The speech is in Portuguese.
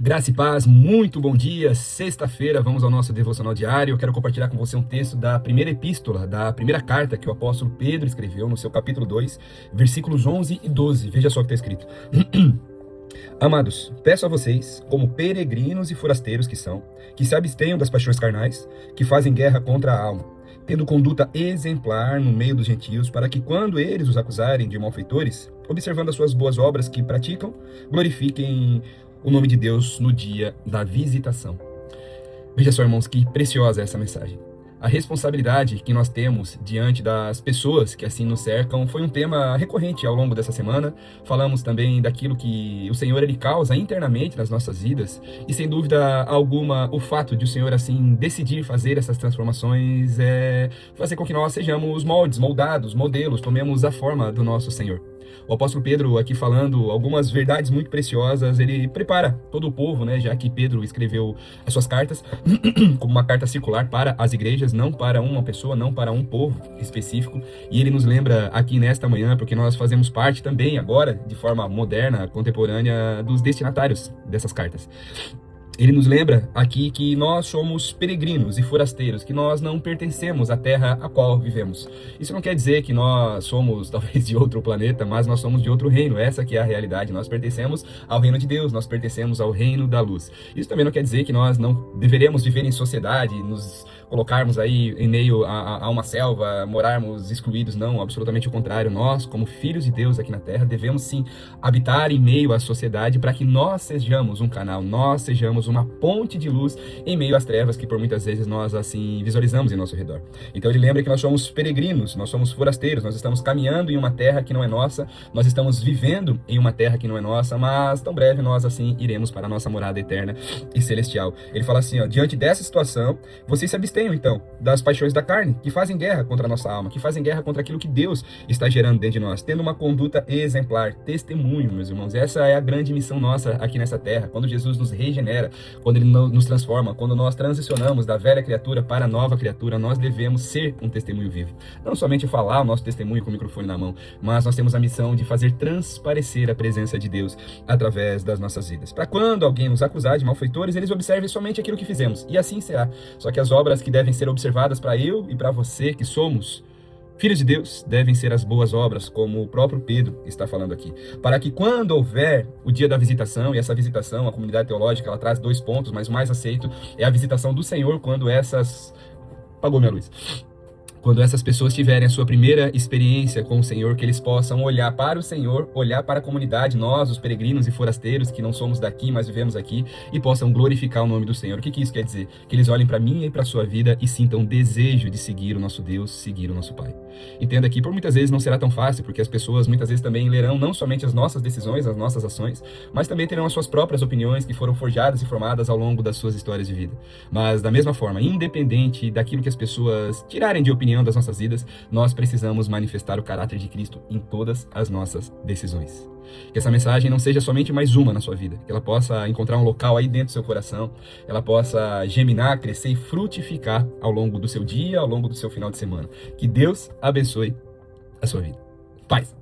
Graça e paz, muito bom dia, sexta-feira, vamos ao nosso devocional diário. Eu quero compartilhar com você um texto da primeira epístola, da primeira carta que o apóstolo Pedro escreveu no seu capítulo 2, versículos 11 e 12. Veja só o que está escrito. Amados, peço a vocês, como peregrinos e forasteiros que são, que se abstenham das paixões carnais, que fazem guerra contra a alma, tendo conduta exemplar no meio dos gentios, para que quando eles os acusarem de malfeitores, observando as suas boas obras que praticam, glorifiquem o nome de Deus no dia da visitação. Veja só, irmãos, que preciosa é essa mensagem. A responsabilidade que nós temos diante das pessoas que assim nos cercam foi um tema recorrente ao longo dessa semana. Falamos também daquilo que o Senhor ele causa internamente nas nossas vidas e, sem dúvida alguma, o fato de o Senhor assim decidir fazer essas transformações é fazer com que nós sejamos moldes, moldados, modelos, tomemos a forma do nosso Senhor. O apóstolo Pedro aqui falando algumas verdades muito preciosas, ele prepara todo o povo, né, já que Pedro escreveu as suas cartas como uma carta circular para as igrejas, não para uma pessoa, não para um povo específico, e ele nos lembra aqui nesta manhã, porque nós fazemos parte também agora, de forma moderna, contemporânea, dos destinatários dessas cartas. Ele nos lembra aqui que nós somos peregrinos e forasteiros, que nós não pertencemos à terra a qual vivemos. Isso não quer dizer que nós somos talvez de outro planeta, mas nós somos de outro reino. Essa que é a realidade. Nós pertencemos ao reino de Deus, nós pertencemos ao reino da luz. Isso também não quer dizer que nós não deveremos viver em sociedade, nos colocarmos aí em meio a uma selva, morarmos excluídos. Não, absolutamente o contrário. Nós, como filhos de Deus aqui na terra, devemos sim habitar em meio à sociedade para que nós sejamos um canal, nós sejamos uma ponte de luz em meio às trevas que por muitas vezes nós assim visualizamos em nosso redor. Então ele lembra que nós somos peregrinos, nós somos forasteiros, nós estamos caminhando em uma terra que não é nossa, nós estamos vivendo em uma terra que não é nossa, mas tão breve nós assim iremos para a nossa morada eterna e celestial. Ele fala assim, ó, diante dessa situação, vocês se abstenham então das paixões da carne, que fazem guerra contra a nossa alma, que fazem guerra contra aquilo que Deus está gerando dentro de nós, tendo uma conduta exemplar, testemunho, meus irmãos. Essa é a grande missão nossa aqui nessa terra, quando Jesus nos regenera, quando ele nos transforma, quando nós transicionamos da velha criatura para a nova criatura, nós devemos ser um testemunho vivo. Não somente falar o nosso testemunho com o microfone na mão, mas nós temos a missão de fazer transparecer a presença de Deus através das nossas vidas. Para quando alguém nos acusar de malfeitores, eles observem somente aquilo que fizemos, e assim será. Só que as obras que devem ser observadas para eu e para você que somos filhos de Deus devem ser as boas obras, como o próprio Pedro está falando aqui. Para que quando houver o dia da visitação, e essa visitação, a comunidade teológica, ela traz 2 pontos, mas o mais aceito é a visitação do Senhor quando essas... Apagou minha luz. Quando essas pessoas tiverem a sua primeira experiência com o Senhor, que eles possam olhar para o Senhor, olhar para a comunidade, nós, os peregrinos e forasteiros, que não somos daqui, mas vivemos aqui, e possam glorificar o nome do Senhor. O que isso quer dizer? Que eles olhem para mim e para a sua vida e sintam desejo de seguir o nosso Deus, seguir o nosso Pai. Entenda que por muitas vezes não será tão fácil, porque as pessoas muitas vezes também lerão não somente as nossas decisões, as nossas ações, mas também terão as suas próprias opiniões que foram forjadas e formadas ao longo das suas histórias de vida. Mas da mesma forma, independente daquilo que as pessoas tirarem de opinião das nossas vidas, nós precisamos manifestar o caráter de Cristo em todas as nossas decisões. Que essa mensagem não seja somente mais uma na sua vida, que ela possa encontrar um local aí dentro do seu coração, ela possa germinar, crescer e frutificar ao longo do seu dia, ao longo do seu final de semana. Que Deus abençoe a sua vida. Paz!